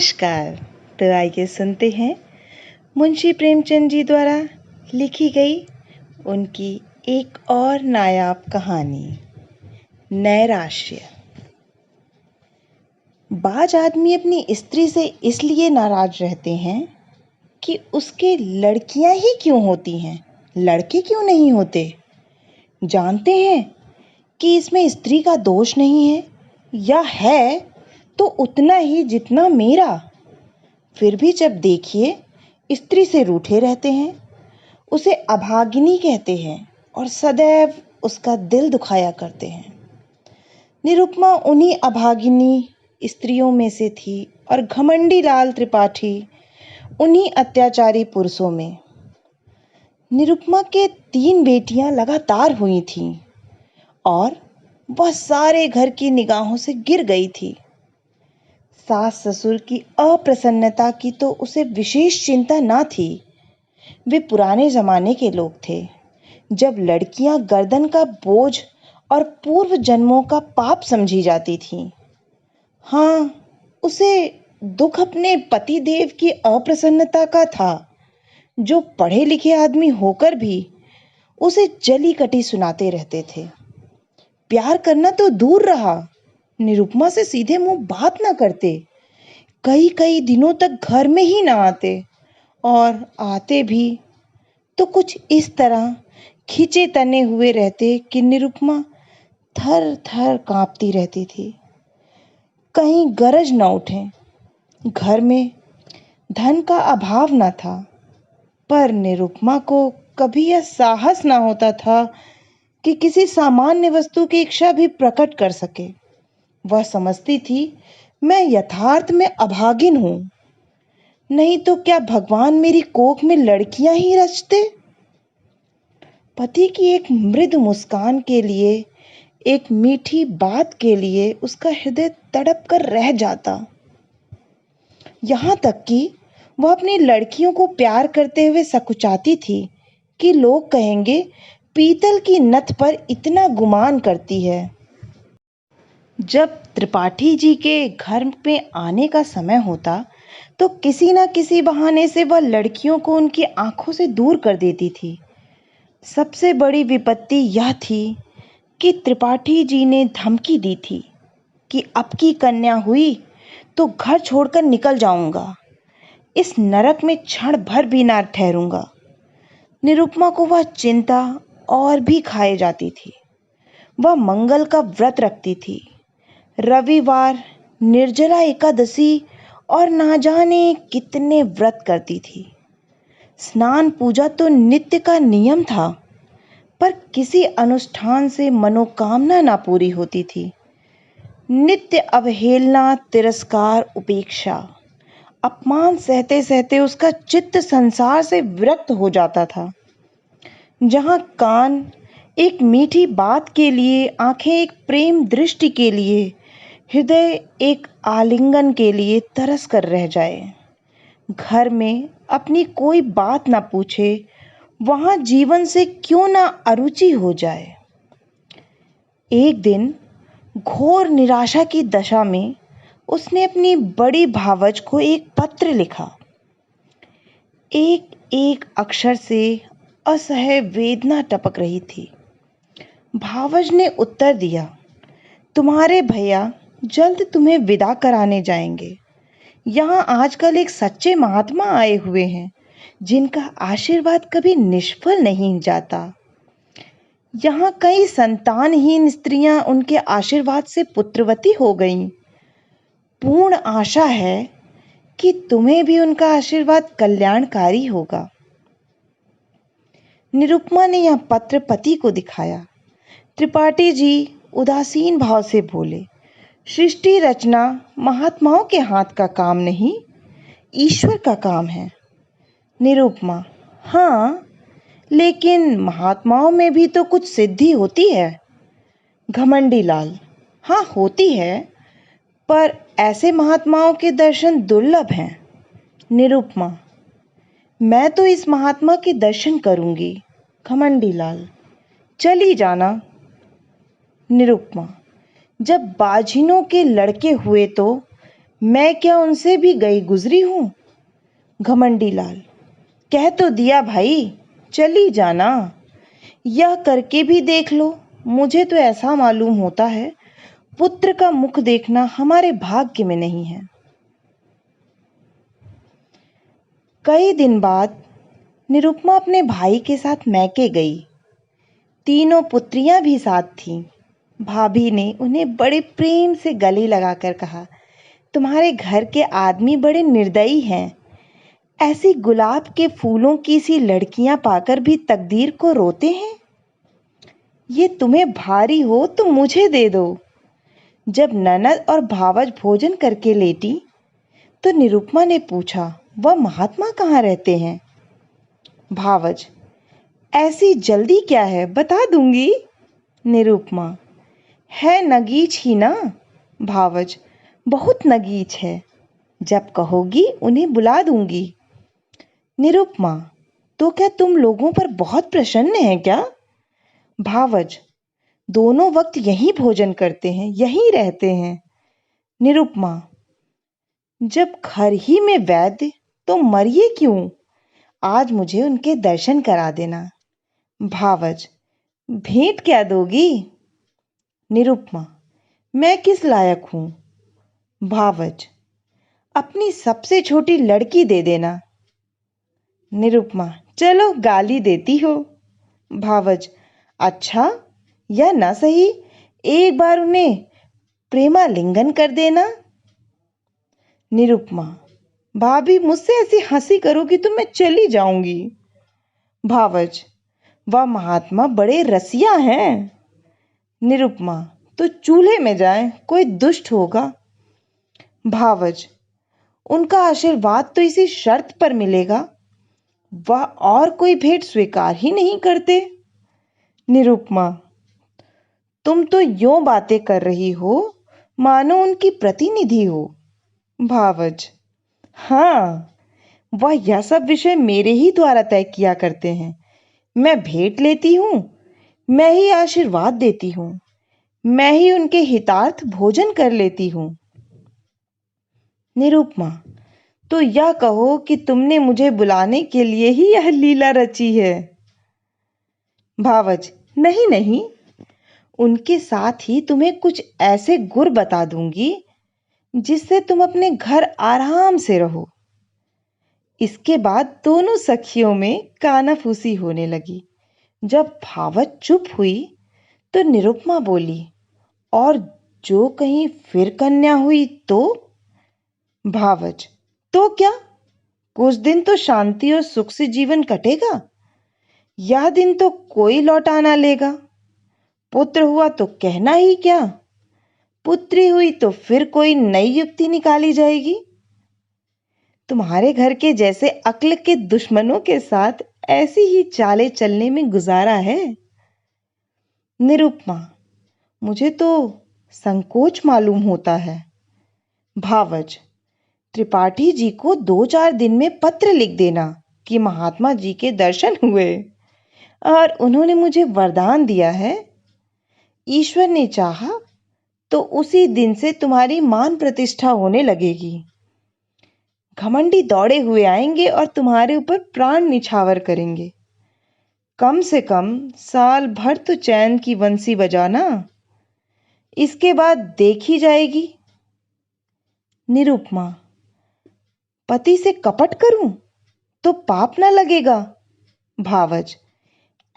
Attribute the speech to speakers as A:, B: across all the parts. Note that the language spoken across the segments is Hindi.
A: नमस्कार। तो आइए सुनते हैं मुंशी प्रेमचंद जी द्वारा लिखी गई उनकी एक और नायाब कहानी, नैराश्य। बाज आदमी अपनी स्त्री से इसलिए नाराज रहते हैं कि उसके लड़कियां ही क्यों होती हैं, लड़के क्यों नहीं होते। जानते हैं कि इसमें स्त्री का दोष नहीं है, या है तो उतना ही जितना मेरा। फिर भी जब देखिए स्त्री से रूठे रहते हैं, उसे अभागिनी कहते हैं और सदैव उसका दिल दुखाया करते हैं। निरुपमा उन्हीं अभागिनी स्त्रियों में से थी और घमंडी लाल त्रिपाठी उन्हीं अत्याचारी पुरुषों में। निरुपमा के 3 बेटियां लगातार हुई थीं और वह सारे घर की निगाहों से गिर गई थी। सास ससुर की अप्रसन्नता की तो उसे विशेष चिंता न थी। वे पुराने जमाने के लोग थे, जब लड़कियां गर्दन का बोझ और पूर्व जन्मों का पाप समझी जाती थीं। हाँ, उसे दुख अपने पति देव की अप्रसन्नता का था, जो पढ़े लिखे आदमी होकर भी उसे जली कटी सुनाते रहते थे। प्यार करना तो दूर रहा, निरुपमा से सीधे मुंह बात न करते। कई कई दिनों तक घर में ही ना आते, और आते भी तो कुछ इस तरह खींचे तने हुए रहते कि निरुपमा थर थर कांपती रहती थी। कहीं गरज न उठे। घर में धन का अभाव न था, पर निरुपमा को कभी यह साहस न होता था कि किसी सामान्य वस्तु की इच्छा भी प्रकट कर सके। वह समझती थी, मैं यथार्थ में अभागिन हूं, नहीं तो क्या भगवान मेरी कोख में लड़कियां ही रचते। पति की एक मृदु मुस्कान के लिए, एक मीठी बात के लिए उसका हृदय तड़प कर रह जाता। यहाँ तक कि वह अपनी लड़कियों को प्यार करते हुए सकुचाती थी कि लोग कहेंगे, पीतल की नथ पर इतना गुमान करती है। जब त्रिपाठी जी के घर में आने का समय होता, तो किसी न किसी बहाने से वह लड़कियों को उनकी आंखों से दूर कर देती थी। सबसे बड़ी विपत्ति यह थी कि त्रिपाठी जी ने धमकी दी थी कि अब की कन्या हुई तो घर छोड़कर निकल जाऊंगा, इस नरक में क्षण भर भी ना ठहरूंगा। निरुपमा को वह चिंता और भी खाए जाती थी। वह मंगल का व्रत रखती थी, रविवार, निर्जला एकादशी और ना जाने कितने व्रत करती थी। स्नान पूजा तो नित्य का नियम था, पर किसी अनुष्ठान से मनोकामना ना पूरी होती थी। नित्य अवहेलना, तिरस्कार, उपेक्षा, अपमान सहते सहते उसका चित्त संसार से विरक्त हो जाता था। जहाँ कान एक मीठी बात के लिए, आंखें एक प्रेम दृष्टि के लिए, हृदय एक आलिंगन के लिए तरस कर रह जाए, घर में अपनी कोई बात ना पूछे, वहां जीवन से क्यों ना अरुचि हो जाए। एक दिन घोर निराशा की दशा में उसने अपनी बड़ी भावज को एक पत्र लिखा। एक एक अक्षर से असह्य वेदना टपक रही थी। भावज ने उत्तर दिया, तुम्हारे भैया जल्द तुम्हें विदा कराने जाएंगे। यहाँ आजकल एक सच्चे महात्मा आए हुए हैं, जिनका आशीर्वाद कभी निष्फल नहीं जाता। यहाँ कई संतानहीन स्त्रियां उनके आशीर्वाद से पुत्रवती हो गईं। पूर्ण आशा है कि तुम्हें भी उनका आशीर्वाद कल्याणकारी होगा। निरुपमा ने यह पत्र पति को दिखाया। त्रिपाठी जी उदासीन भाव से बोले, सृष्टि रचना महात्माओं के हाथ का काम नहीं, ईश्वर का काम है। निरुपमा, हाँ, लेकिन महात्माओं में भी तो कुछ सिद्धि होती है। घमंडी लाल, हाँ होती है, पर ऐसे महात्माओं के दर्शन दुर्लभ हैं। निरुपमा, मैं तो इस महात्मा के दर्शन करूंगी। घमंडी लाल, चली जाना। निरुपमा, जब बाझिनों के लड़के हुए तो मैं क्या उनसे भी गई गुजरी हूँ? घमंडी लाल, कह तो दिया भाई, चली जाना। यह करके भी देख लो। मुझे तो ऐसा मालूम होता है, पुत्र का मुख देखना हमारे भाग्य में नहीं है। कई दिन बाद निरुपमा अपने भाई के साथ मैके गई। तीनों पुत्रियां भी साथ थीं। भाभी ने उन्हें बड़े प्रेम से गले लगाकर कहा, तुम्हारे घर के आदमी बड़े निर्दयी हैं। ऐसी गुलाब के फूलों की सी लड़कियां पाकर भी तकदीर को रोते हैं। ये तुम्हें भारी हो तो मुझे दे दो। जब ननद और भावज भोजन करके लेटी तो निरुपमा ने पूछा, वह महात्मा कहाँ रहते हैं? भावज, ऐसी जल्दी क्या है, बता दूंगी। निरुपमा, है नगीच ही ना। भावज, बहुत नगीच है। जब कहोगी उन्हें बुला दूंगी। निरुपमा, तो क्या तुम लोगों पर बहुत प्रसन्न हैं क्या? भावज, दोनों वक्त यहीं भोजन करते हैं, यहीं रहते हैं। निरुपमा, जब घर ही में वैद्य तो मरिए क्यों? आज मुझे उनके दर्शन करा देना। भावज, भेंट क्या दोगी? निरुपमा, मैं किस लायक हूं? भावज, अपनी सबसे छोटी लड़की दे देना। निरुपमा, चलो गाली देती हो। भावज, अच्छा या ना सही, एक बार उन्हें प्रेमालिंगन कर देना। निरुपमा, भाभी मुझसे ऐसी हंसी करोगी तो मैं चली जाऊंगी। भावज, वह महात्मा बड़े रसिया हैं। निरुपमा, तो चूल्हे में जाएं, कोई दुष्ट होगा। भावज, उनका आशीर्वाद तो इसी शर्त पर मिलेगा, वह और कोई भेंट स्वीकार ही नहीं करते। निरुपमा, तुम तो यूं बातें कर रही हो मानो उनकी प्रतिनिधि हो। भावज, हाँ, वह यह सब विषय मेरे ही द्वारा तय किया करते हैं। मैं भेंट लेती हूँ, मैं ही आशीर्वाद देती हूँ, मैं ही उनके हितार्थ भोजन कर लेती हूँ। निरुपमा, तो यह कहो कि तुमने मुझे बुलाने के लिए ही यह लीला रची है। भावज, नहीं नहीं, उनके साथ ही तुम्हें कुछ ऐसे गुर बता दूंगी जिससे तुम अपने घर आराम से रहो। इसके बाद दोनों सखियों में कानाफूसी होने लगी। जब भावज चुप हुई तो निरुपमा बोली, और जो कहीं फिर कन्या हुई तो? भावज, तो क्या, कुछ दिन तो शांति और सुख से जीवन कटेगा। यह दिन तो कोई लौटा ना लेगा। पुत्र हुआ तो कहना ही क्या, पुत्री हुई तो फिर कोई नई युक्ति निकाली जाएगी। तुम्हारे घर के जैसे अक्ल के दुश्मनों के साथ ऐसी ही चालें चलने में गुजारा है। निरुपमा, मुझे तो संकोच मालूम होता है। भावज, त्रिपाठी जी को 2-4 दिन में पत्र लिख देना कि महात्मा जी के दर्शन हुए और उन्होंने मुझे वरदान दिया है। ईश्वर ने चाहा तो उसी दिन से तुम्हारी मान प्रतिष्ठा होने लगेगी। घमंडी दौड़े हुए आएंगे और तुम्हारे ऊपर प्राण निछावर करेंगे। कम से कम साल भर तो चैन की बंसी बजाना, इसके बाद देखी जाएगी। निरुपमा, पति से कपट करूं तो पाप ना लगेगा। भावज,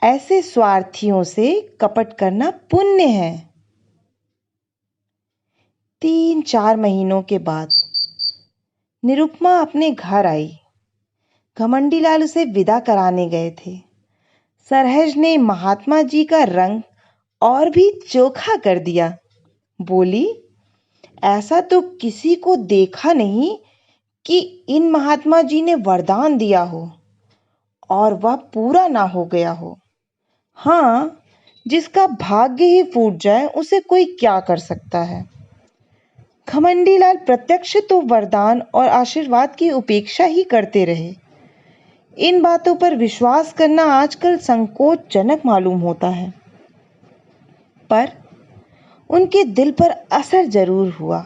A: ऐसे स्वार्थियों से कपट करना पुण्य है। 3-4 महीनों के बाद निरुपमा अपने घर आई। घमंडी लाल उसे विदा कराने गए थे। सरहज ने महात्मा जी का रंग और भी चोखा कर दिया। बोली, ऐसा तो किसी को देखा नहीं कि इन महात्मा जी ने वरदान दिया हो और वह पूरा ना हो गया हो। हाँ, जिसका भाग्य ही फूट जाए उसे कोई क्या कर सकता है। घमंडी लाल प्रत्यक्ष तो वरदान और आशीर्वाद की उपेक्षा ही करते रहे। इन बातों पर विश्वास करना आजकल संकोचजनक मालूम होता है, पर उनके दिल पर असर जरूर हुआ।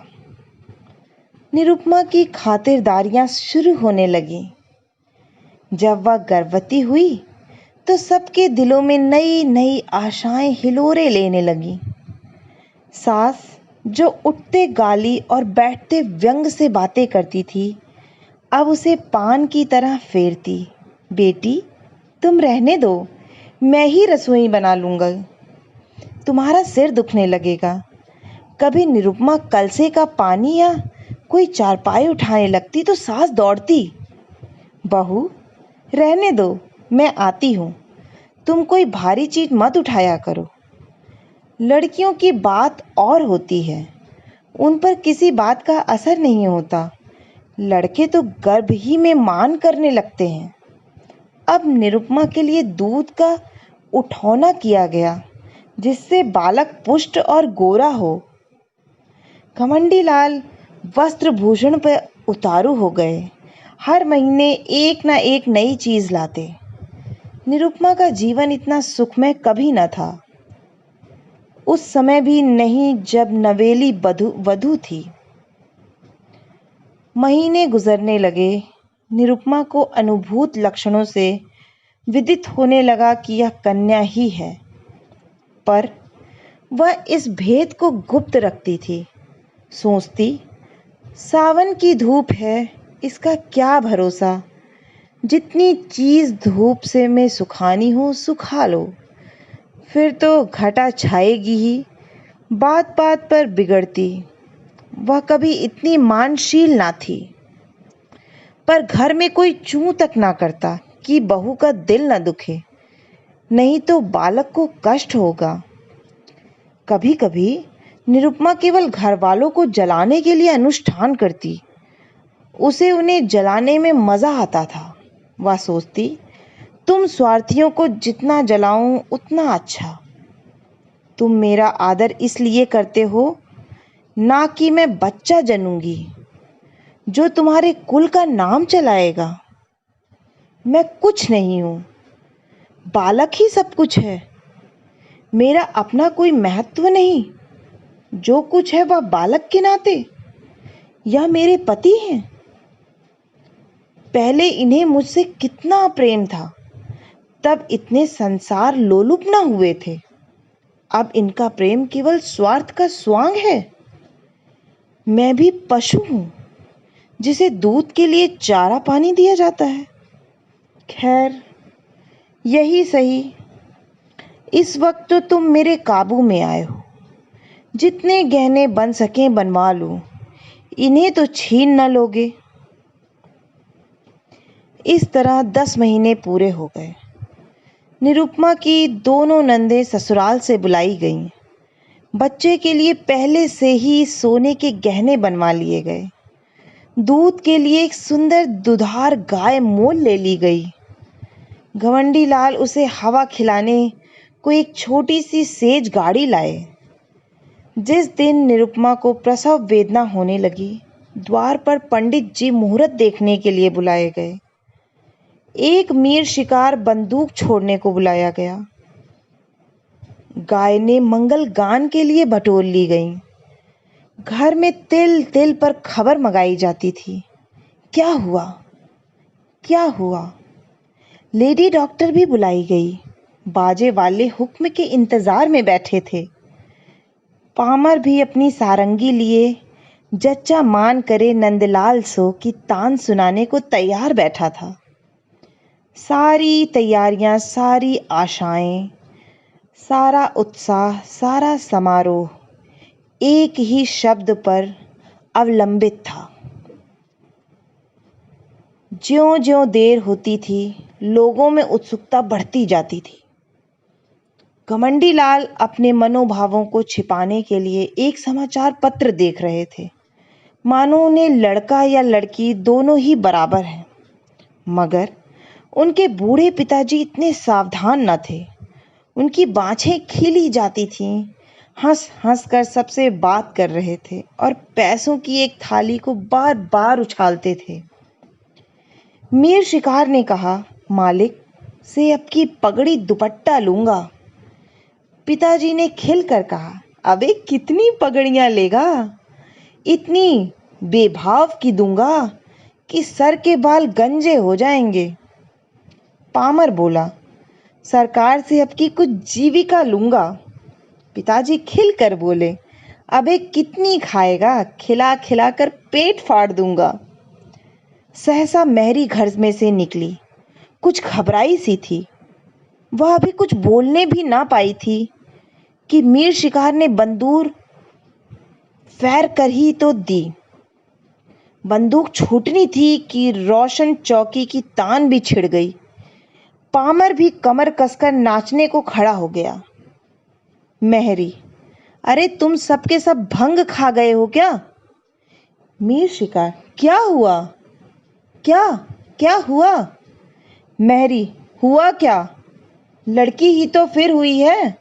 A: निरुपमा की खातिरदारियां शुरू होने लगी। जब वह गर्भवती हुई तो सबके दिलों में नई नई आशाएं हिलोरे लेने लगी। सास जो उठते गाली और बैठते व्यंग से बातें करती थी, अब उसे पान की तरह फेरती। बेटी, तुम रहने दो, मैं ही रसोई बना लूंगा, तुम्हारा सिर दुखने लगेगा। कभी निरुपमा कलसे का पानी या कोई चारपाई उठाने लगती तो सास दौड़ती। बहू, रहने दो, मैं आती हूँ, तुम कोई भारी चीज मत उठाया करो। लड़कियों की बात और होती है, उन पर किसी बात का असर नहीं होता। लड़के तो गर्भ ही में मान करने लगते हैं। अब निरुपमा के लिए दूध का उठौना किया गया, जिससे बालक पुष्ट और गोरा हो। घमंडी लाल वस्त्र भूषण पर उतारू हो गए। हर महीने एक ना एक नई चीज लाते। निरुपमा का जीवन इतना सुखमय कभी न था। उस समय भी नहीं जब नवेली वधू थी। महीने गुजरने लगे। निरुपमा को अनुभूत लक्षणों से विदित होने लगा कि यह कन्या ही है, पर वह इस भेद को गुप्त रखती थी। सोचती, सावन की धूप है, इसका क्या भरोसा, जितनी चीज धूप से में सुखानी हो सुखा लो, फिर तो घटा छाएगी ही। बात बात पर बिगड़ती। वह कभी इतनी मानशील ना थी, पर घर में कोई चूं तक ना करता कि बहू का दिल न दुखे, नहीं तो बालक को कष्ट होगा। कभी कभी निरुपमा केवल घर वालों को जलाने के लिए अनुष्ठान करती। उसे उन्हें जलाने में मजा आता था। वह सोचती, तुम स्वार्थियों को जितना जलाऊं उतना अच्छा। तुम मेरा आदर इसलिए करते हो ना कि मैं बच्चा जनूंगी जो तुम्हारे कुल का नाम चलाएगा। मैं कुछ नहीं हूं, बालक ही सब कुछ है। मेरा अपना कोई महत्व नहीं। जो कुछ है वह बालक के नाते या मेरे पति हैं। पहले इन्हें मुझसे कितना प्रेम था, तब इतने संसार लोलुप ना हुए थे। अब इनका प्रेम केवल स्वार्थ का स्वांग है। मैं भी पशु हूं, जिसे दूध के लिए चारा पानी दिया जाता है। खैर, यही सही। इस वक्त तो तुम मेरे काबू में आए हो। जितने गहने बन सके बनवा लो, इन्हें तो छीन न लोगे। इस तरह 10 महीने पूरे हो गए। निरुपमा की दोनों नंदें ससुराल से बुलाई गईं। बच्चे के लिए पहले से ही सोने के गहने बनवा लिए गए। दूध के लिए एक सुंदर दुधार गाय मोल ले ली गई। घमंडी लाल उसे हवा खिलाने को एक छोटी सी सेज गाड़ी लाए। जिस दिन निरुपमा को प्रसव वेदना होने लगी, द्वार पर पंडित जी मुहूर्त देखने के लिए बुलाए गए। एक मीर शिकार बंदूक छोड़ने को बुलाया गया। गाय ने मंगल गान के लिए बटोर ली गई। घर में तिल तिल पर खबर मंगाई जाती थी। क्या हुआ, क्या हुआ? लेडी डॉक्टर भी बुलाई गई। बाजे वाले हुक्म के इंतजार में बैठे थे। पामर भी अपनी सारंगी लिए जच्चा मान करे नंदलाल सो की तान सुनाने को तैयार बैठा था। सारी तैयारियां, सारी आशाएं, सारा उत्साह, सारा समारोह एक ही शब्द पर अवलंबित था। ज्यों ज्यों देर होती थी, लोगों में उत्सुकता बढ़ती जाती थी। घमंडी लाल अपने मनोभावों को छिपाने के लिए एक समाचार पत्र देख रहे थे, मानो उन्हें लड़का या लड़की दोनों ही बराबर हैं। मगर उनके बूढ़े पिताजी इतने सावधान न थे। उनकी बाँछें खिली जाती थीं, हंस हंस कर सबसे बात कर रहे थे और पैसों की एक थाली को बार बार उछालते थे। मीर शिकार ने कहा, मालिक से अब की पगड़ी दुपट्टा लूंगा। पिताजी ने खिल कर कहा, अबे कितनी पगड़ियां लेगा? इतनी बेभाव की दूंगा कि सर के बाल गंजे हो जाएंगे। पामर बोला, सरकार से अब की कुछ जीविका लूंगा। पिताजी खिलकर बोले, अबे कितनी खाएगा, खिला खिला कर पेट फाड़ दूंगा। सहसा मैरी घर में से निकली, कुछ घबराई सी थी। वह अभी कुछ बोलने भी ना पाई थी कि मीर शिकार ने बंदूक फैर कर ही तो दी। बंदूक छूटनी थी कि रोशन चौकी की तान भी छिड़ गई। पामर भी कमर कसकर नाचने को खड़ा हो गया। मेहरी, अरे तुम सबके सब भंग खा गए हो क्या? मीर शिकार, क्या हुआ? क्या क्या हुआ? मेहरी, हुआ क्या? लड़की ही तो फिर हुई है।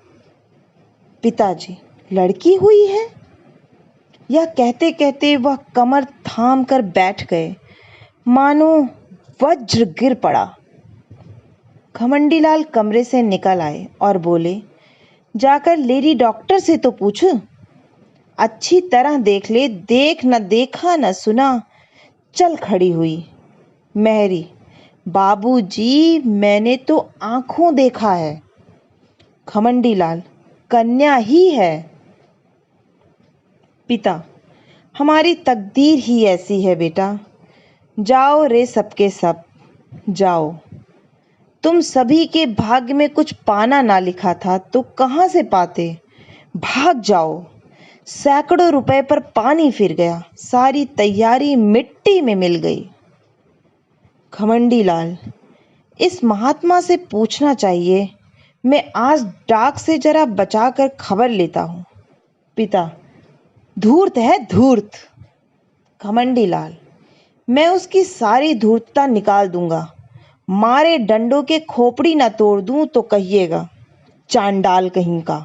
A: पिताजी, लड़की हुई है? यह कहते कहते वह कमर थाम कर बैठ गए, मानो वज्र गिर पड़ा। घमंडीलाल कमरे से निकल आए और बोले, जाकर लेडी डॉक्टर से तो पूछ, अच्छी तरह देख ले, देख न देखा न सुना। चल खड़ी हुई। मेहरी, बाबूजी, मैंने तो आंखों देखा है। घमंडीलाल, कन्या ही है। पिता, हमारी तकदीर ही ऐसी है बेटा। जाओ रे सबके सब, जाओ। तुम सभी के भाग्य में कुछ पाना ना लिखा था तो कहां से पाते? भाग जाओ। सैकड़ों रुपए पर पानी फिर गया, सारी तैयारी मिट्टी में मिल गई। घमंडीलाल, इस महात्मा से पूछना चाहिए, मैं आज डाक से जरा बचा कर खबर लेता हूं। पिता, धूर्त है धूर्त। घमंडीलाल, मैं उसकी सारी धूर्तता निकाल दूंगा, मारे डंडों के खोपड़ी ना तोड़ दूं तो कहिएगा, चांडाल कहीं का।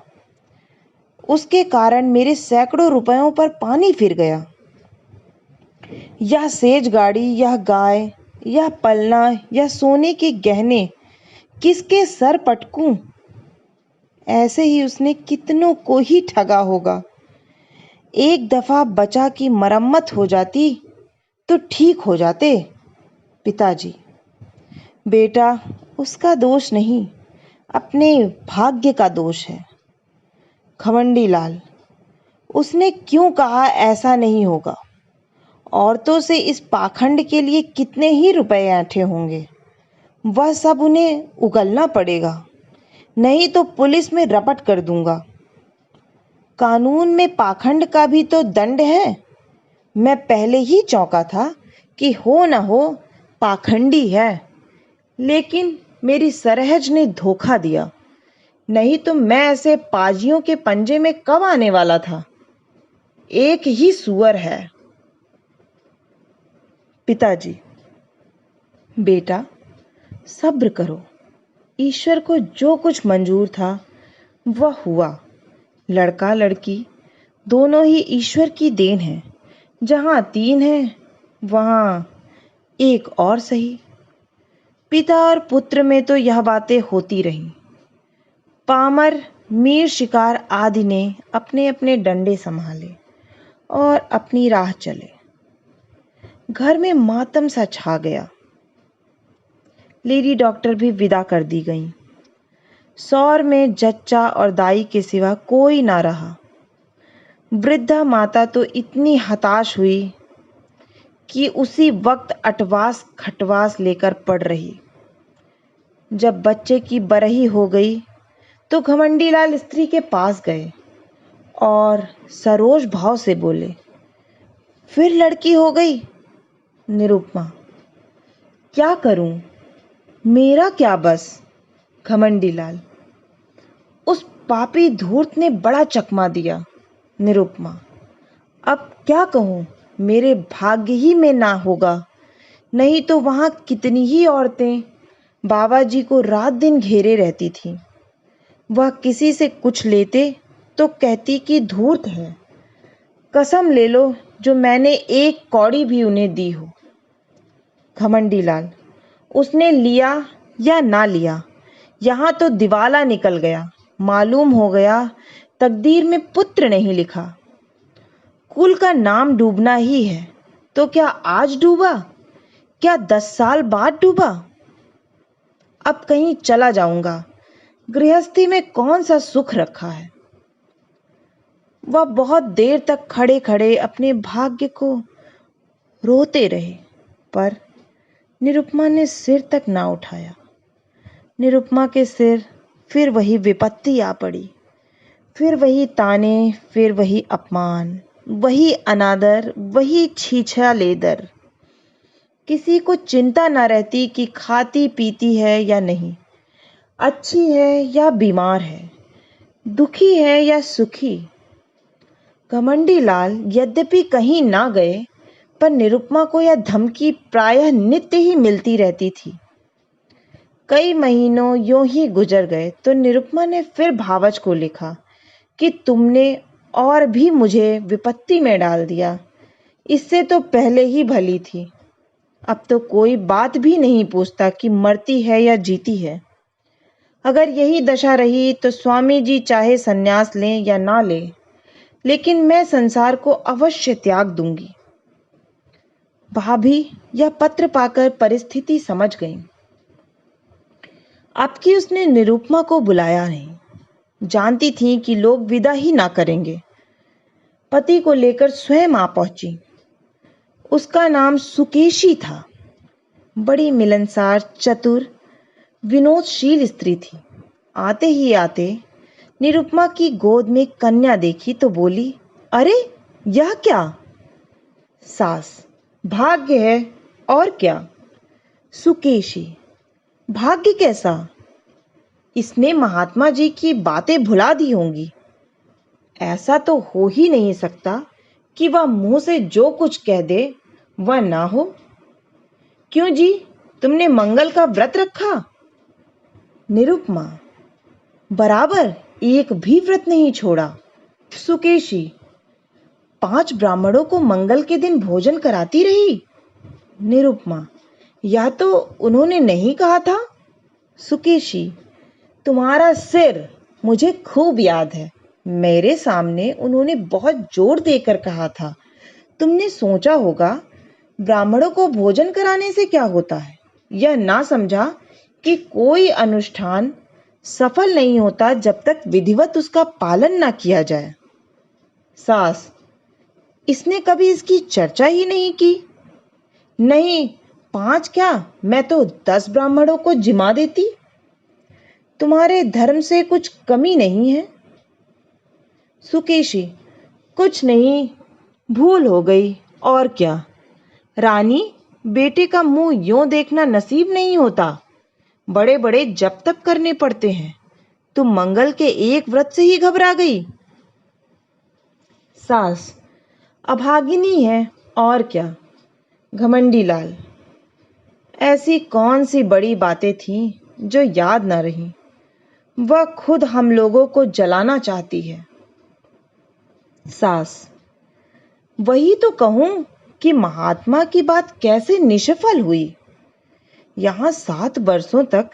A: उसके कारण मेरे सैकड़ों रुपयों पर पानी फिर गया। यह सेज गाड़ी, यह गाय, यह पलना, यह सोने के गहने किसके सर पटकूं? ऐसे ही उसने कितनों को ही ठगा होगा। एक दफा बचा की मरम्मत हो जाती तो ठीक हो जाते। पिताजी, बेटा, उसका दोष नहीं, अपने भाग्य का दोष है। घमंडीलाल, उसने क्यों कहा ऐसा नहीं होगा? औरतों से इस पाखंड के लिए कितने ही रुपए ऐंठे होंगे, वह सब उन्हें उगलना पड़ेगा, नहीं तो पुलिस में रपट कर दूंगा। कानून में पाखंड का भी तो दंड है। मैं पहले ही चौंका था कि हो न हो पाखंडी है, लेकिन मेरी सरहज ने धोखा दिया, नहीं तो मैं ऐसे पाजियों के पंजे में कब आने वाला था। एक ही सुअर है। पिताजी, बेटा, सब्र करो। ईश्वर को जो कुछ मंजूर था वह हुआ। लड़का लड़की दोनों ही ईश्वर की देन है। जहां 3 है वहां एक और सही। पिता और पुत्र में तो यह बातें होती रहीं। पामर, मीर शिकार आदि ने अपने अपने डंडे संभाले और अपनी राह चले। घर में मातम सा छा गया। लेडी डॉक्टर भी विदा कर दी गईं। सौर में जच्चा और दाई के सिवा कोई ना रहा। वृद्धा माता तो इतनी हताश हुई कि उसी वक्त अटवास खटवास लेकर पड़ रही। जब बच्चे की बरही हो गई तो घमंडीलाल स्त्री के पास गए और सरोज भाव से बोले, फिर लड़की हो गई? निरुपमा, क्या करूं, मेरा क्या बस। घमंडीलाल, उस पापी धूर्त ने बड़ा चकमा दिया। निरुपमा, अब क्या कहूं, मेरे भाग्य ही में ना होगा, नहीं तो वहां कितनी ही औरतें बाबा जी को रात दिन घेरे रहती थीं। वह किसी से कुछ लेते तो कहती कि धूर्त है। कसम ले लो जो मैंने एक कौड़ी भी उन्हें दी हो। घमंडीलाल, उसने लिया या ना लिया, यहाँ तो दिवाला निकल गया। मालूम हो गया तकदीर में पुत्र नहीं लिखा। कुल का नाम डूबना ही है। तो क्या आज डूबा? क्या 10 साल बाद डूबा? अब कहीं चला जाऊंगा। गृहस्थी में कौन सा सुख रखा है? वह बहुत देर तक खड़े खड़े अपने भाग्य को रोते रहे, पर निरुपमा ने सिर तक ना उठाया। निरुपमा के सिर फिर वही विपत्ति आ पड़ी, फिर वही ताने, फिर वही अपमान, वही अनादर, वही छीछा लेदर। किसी को चिंता न रहती कि खाती पीती है या नहीं, अच्छी है या बीमार है, दुखी है या सुखी। घमंडी लाल यद्यपि कहीं ना गए, पर निरुपमा को यह धमकी प्रायः नित्य ही मिलती रहती थी। कई महीनों यूं ही गुजर गए तो निरुपमा ने फिर भावच को लिखा कि तुमने और भी मुझे विपत्ति में डाल दिया। इससे तो पहले ही भली थी। अब तो कोई बात भी नहीं पूछता कि मरती है या जीती है। अगर यही दशा रही तो स्वामी जी चाहे संन्यास लें या ना लें, लेकिन मैं संसार को अवश्य त्याग दूंगी। भाभी यह पत्र पाकर परिस्थिति समझ गई। अब की उसने निरुपमा को बुलाया नहीं। जानती थी कि लोग विदा ही ना करेंगे। पति को लेकर स्वयं आ पहुंची। उसका नाम सुकेशी था। बड़ी मिलनसार, चतुर, विनोदशील स्त्री थी। आते ही आते निरुपमा की गोद में कन्या देखी तो बोली, अरे यह क्या? सास, भाग्य है और क्या। सुकेशी, भाग्य कैसा? इसने महात्मा जी की बातें भुला दी होंगी। ऐसा तो हो ही नहीं सकता कि वह मुंह से जो कुछ कह दे वह ना हो। क्यों जी, तुमने मंगल का व्रत रखा? निरुपमा, बराबर एक भी व्रत नहीं छोड़ा। सुकेशी, 5 ब्राह्मणों को मंगल के दिन भोजन कराती रही। निरुपमा, या तो उन्होंने नहीं कहा था। सुकेशी, तुम्हारा सिर मुझे खूब याद है। मेरे सामने उन्होंने बहुत जोर देकर कहा था। तुमने सोचा होगा ब्राह्मणों को भोजन कराने से क्या होता है। यह ना समझा कि कोई अनुष्ठान सफल नहीं होता जब तक विधिवत उसका पालन ना किया जाए। सास, इसने कभी इसकी चर्चा ही नहीं की। नहीं, 5 क्या, मैं तो 10 ब्राह्मणों को जिमा देती। तुम्हारे धर्म से कुछ कमी नहीं है। सुकेशी, कुछ नहीं, भूल हो गई और क्या। रानी, बेटे का मुंह यूं देखना नसीब नहीं होता। बड़े बड़े जप तप करने पड़ते हैं। तुम मंगल के एक व्रत से ही घबरा गई। सास, अभागिनी है और क्या। घमंडी लाल, ऐसी कौन सी बड़ी बातें थीं जो याद न रही। वह खुद हम लोगों को जलाना चाहती है। सास, वही तो कहूं कि महात्मा की बात कैसे निष्फल हुई। यहां 7 वर्षों तक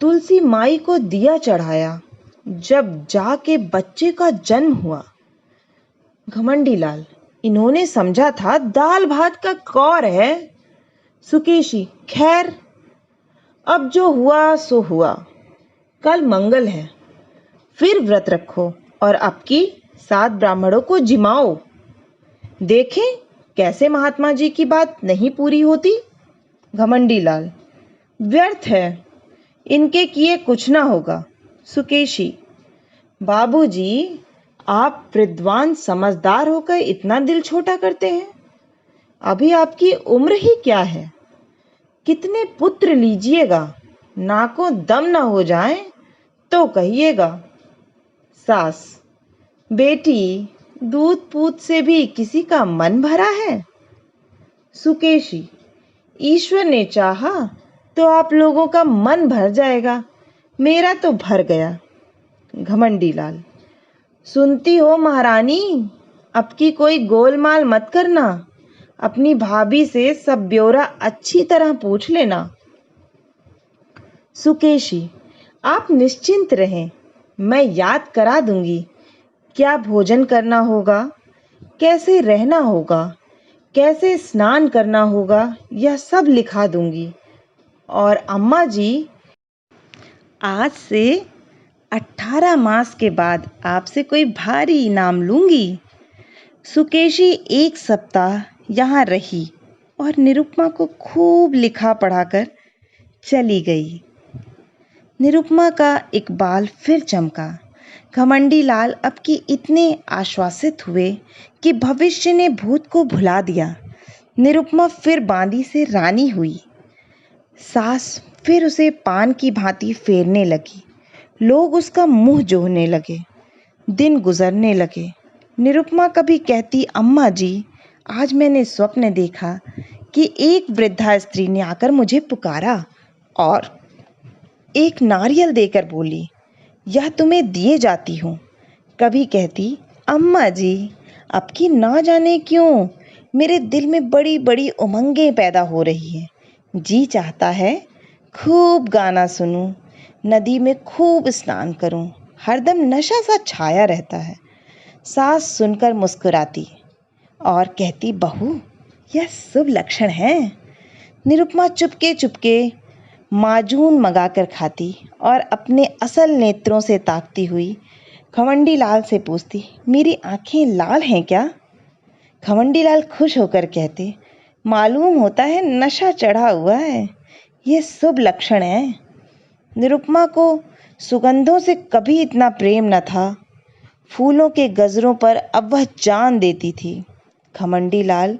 A: तुलसी माई को दिया चढ़ाया, जब जाके बच्चे का जन्म हुआ। घमंडी लाल, इन्होंने समझा था दाल भात का कौर है। सुकेशी, खैर, अब जो हुआ सो हुआ। कल मंगल है, फिर व्रत रखो और अब की 7 ब्राह्मणों को जिमाओ। देखें कैसे महात्मा जी की बात नहीं पूरी होती। घमंडी लाल, व्यर्थ है, इनके किए कुछ ना होगा। सुकेशी, बाबूजी, आप विद्वान समझदार होकर इतना दिल छोटा करते हैं। अभी आपकी उम्र ही क्या है। कितने पुत्र लीजिएगा, नाकों दम ना हो जाए तो कहिएगा। सास, बेटी, दूध पूत से भी किसी का मन भरा है। सुकेशी, ईश्वर ने चाहा तो आप लोगों का मन भर जाएगा, मेरा तो भर गया। घमंडी लाल, सुनती हो महारानी, अब की कोई गोलमाल मत करना। अपनी भाभी से सब ब्यौरा अच्छी तरह पूछ लेना। सुकेशी, आप निश्चिंत रहें, मैं याद करा दूंगी। क्या भोजन करना होगा, कैसे रहना होगा, कैसे स्नान करना होगा यह सब लिखा दूंगी। और अम्मा जी, आज से 18 मास के बाद आपसे कोई भारी इनाम लूंगी। सुकेशी एक सप्ताह यहाँ रही और निरुपमा को खूब लिखा पढ़ाकर चली गई। निरुपमा का इकबाल फिर चमका। घमंडी लाल अब की इतने आश्वासित हुए कि भविष्य ने भूत को भुला दिया। निरुपमा फिर बांदी से रानी हुई। सास फिर उसे पान की भांति फेरने लगी। लोग उसका मुंह जोहने लगे। दिन गुजरने लगे। निरुपमा कभी कहती, अम्मा जी, आज मैंने स्वप्न देखा कि एक वृद्धा स्त्री ने आकर मुझे पुकारा और एक नारियल देकर बोली, यह तुम्हें दिए जाती हूँ। कभी कहती, अम्मा जी, अब की ना जाने क्यों मेरे दिल में बड़ी बड़ी उमंगें पैदा हो रही हैं। जी चाहता है खूब गाना सुनूं, नदी में खूब स्नान करूं, हरदम नशा सा छाया रहता है। सास सुनकर मुस्कुराती और कहती, बहू, यह शुभ लक्षण है। निरुपमा चुपके चुपके माजून मंगाकर खाती और अपने असल नेत्रों से ताकती हुई घमंडी लाल से पूछती, मेरी आंखें लाल हैं क्या? घमंडी लाल खुश होकर कहते, मालूम होता है नशा चढ़ा हुआ है, ये शुभ लक्षण है। निरुपमा को सुगंधों से कभी इतना प्रेम न था। फूलों के गजरों पर अब वह जान देती थी। घमंडी लाल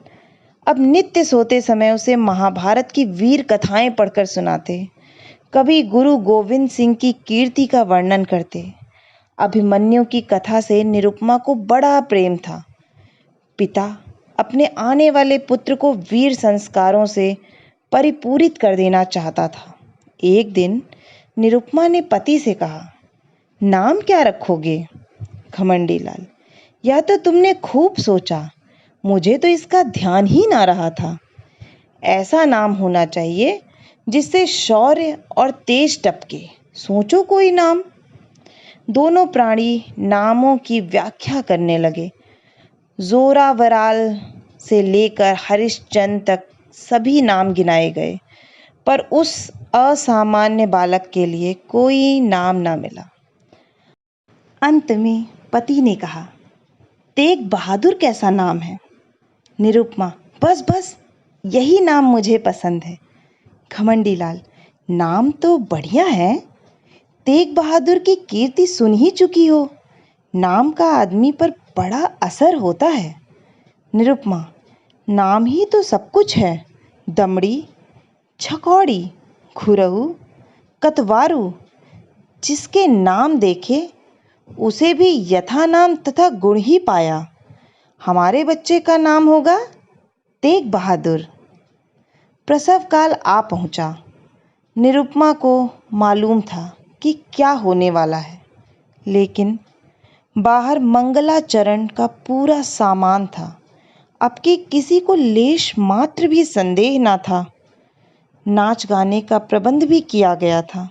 A: अब नित्य सोते समय उसे महाभारत की वीर कथाएं पढ़कर सुनाते। कभी गुरु गोविंद सिंह की कीर्ति का वर्णन करते। अभिमन्यु की कथा से निरुपमा को बड़ा प्रेम था। पिता अपने आने वाले पुत्र को वीर संस्कारों से परिपूरित कर देना चाहता था। एक दिन निरुपमा ने पति से कहा, नाम क्या रखोगे? घमंडी लाल, या तो तुमने खूब सोचा, मुझे तो इसका ध्यान ही ना रहा था। ऐसा नाम होना चाहिए जिससे शौर्य और तेज टपके। सोचो कोई नाम। दोनों प्राणी नामों की व्याख्या करने लगे। जोरावराल से लेकर हरिश्चंद्र तक सभी नाम गिनाए गए, पर उस असामान्य बालक के लिए कोई नाम ना मिला। अंत में पति ने कहा, तेग बहादुर कैसा नाम है? निरुपमा, बस बस, यही नाम मुझे पसंद है। घमंडी लाल, नाम तो बढ़िया है। तेग बहादुर की कीर्ति सुन ही चुकी हो। नाम का आदमी पर बड़ा असर होता है। निरुपमा, नाम ही तो सब कुछ है। दमड़ी, छकौड़ी, खुरहू, कतवारू, जिसके नाम देखे उसे भी यथा नाम तथा गुण ही पाया। हमारे बच्चे का नाम होगा तेग बहादुर। प्रसव काल आ पहुंचा। निरुपमा को मालूम था कि क्या होने वाला है, लेकिन बाहर मंगलाचरण का पूरा सामान था। अब कि किसी को लेश मात्र भी संदेह ना था। नाच गाने का प्रबंध भी किया गया था।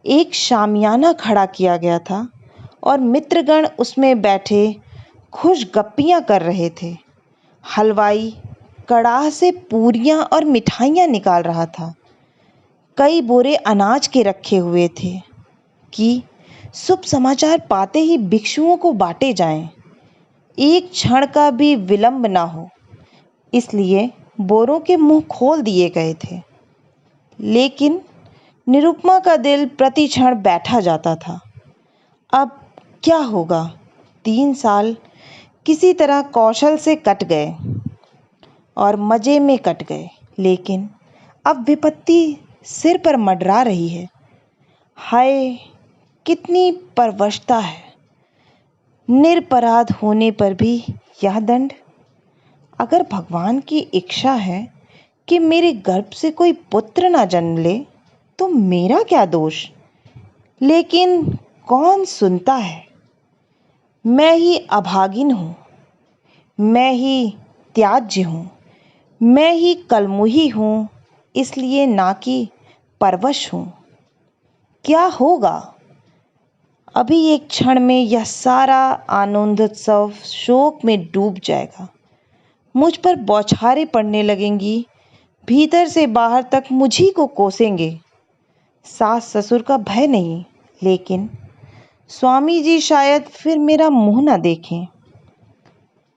A: एक शामियाना खड़ा किया गया था और मित्रगण उसमें बैठे खुश गप्पियां कर रहे थे। हलवाई कड़ाह से पूरियां और मिठाइयां निकाल रहा था। कई बोरे अनाज के रखे हुए थे कि शुभ समाचार पाते ही भिक्षुओं को बांटे जाएं। एक क्षण का भी विलंब ना हो, इसलिए बोरों के मुंह खोल दिए गए थे। लेकिन निरुपमा का दिल प्रति क्षण बैठा जाता था। अब क्या होगा? 3 साल किसी तरह कौशल से कट गए और मजे में कट गए, लेकिन अब विपत्ति सिर पर मंडरा रही है। हाय, कितनी परवशता है। निरपराध होने पर भी यह दंड। अगर भगवान की इच्छा है कि मेरे गर्भ से कोई पुत्र ना जन्म ले, तो मेरा क्या दोष? लेकिन कौन सुनता है? मैं ही अभागिन हूँ, मैं ही त्याज्य हूँ, मैं ही कलमुही हूँ, इसलिए ना कि परवश हूँ। क्या होगा? अभी एक क्षण में यह सारा आनंदोत्सव शोक में डूब जाएगा। मुझ पर बौछारें पड़ने लगेंगी, भीतर से बाहर तक मुझी को कोसेंगे। सास ससुर का भय नहीं, लेकिन स्वामी जी शायद फिर मेरा मुंह न देखें,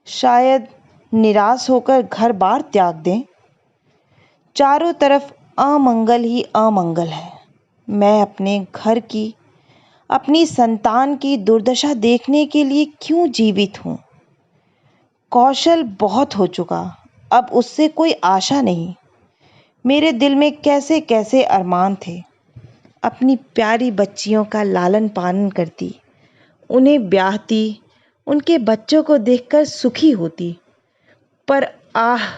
A: शायद निराश होकर घर बार त्याग दें। चारों तरफ अमंगल ही अमंगल है। मैं अपने घर की, अपनी संतान की दुर्दशा देखने के लिए क्यों जीवित हूँ? कौशल बहुत हो चुका, अब उससे कोई आशा नहीं। मेरे दिल में कैसे कैसे अरमान थे। अपनी प्यारी बच्चियों का लालन पालन करती, उन्हें ब्याहती, उनके बच्चों को देखकर सुखी होती। पर आह,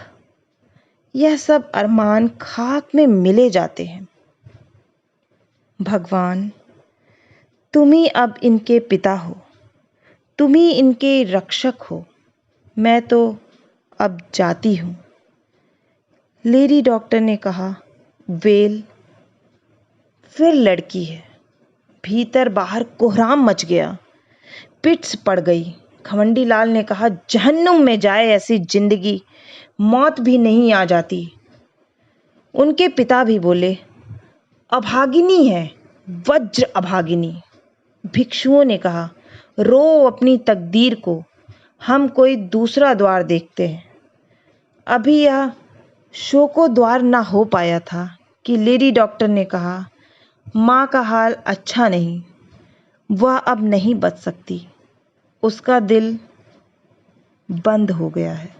A: यह सब अरमान खाक में मिले जाते हैं। भगवान, तुम ही अब इनके पिता हो, तुम ही इनके रक्षक हो। मैं तो अब जाती हूँ। लेडी डॉक्टर ने कहा। वेल, फिर लड़की है। भीतर बाहर कोहराम मच गया, पिट्स पड़ गई। खमंडी लाल ने कहा, जहन्नुम में जाए ऐसी जिंदगी, मौत भी नहीं आ जाती। उनके पिता भी बोले, अभागिनी है, वज्र अभागिनी। भिक्षुओं ने कहा, रो अपनी तकदीर को, हम कोई दूसरा द्वार देखते हैं। अभी यह शोको द्वार ना हो पाया था कि लेडी डॉक्टर ने कहा, माँ का हाल अच्छा नहीं, वह अब नहीं बच सकती, उसका दिल बंद हो गया है।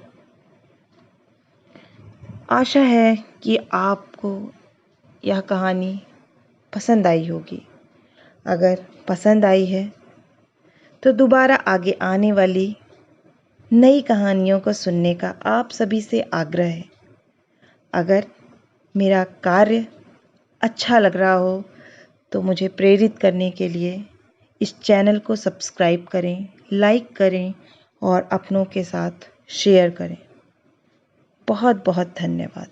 A: आशा है कि आपको यह कहानी पसंद आई होगी। अगर पसंद आई है तो दोबारा आगे आने वाली नई कहानियों को सुनने का आप सभी से आग्रह है। अगर मेरा कार्य अच्छा लग रहा हो तो मुझे प्रेरित करने के लिए इस चैनल को सब्सक्राइब करें, लाइक करें और अपनों के साथ शेयर करें। बहुत बहुत धन्यवाद।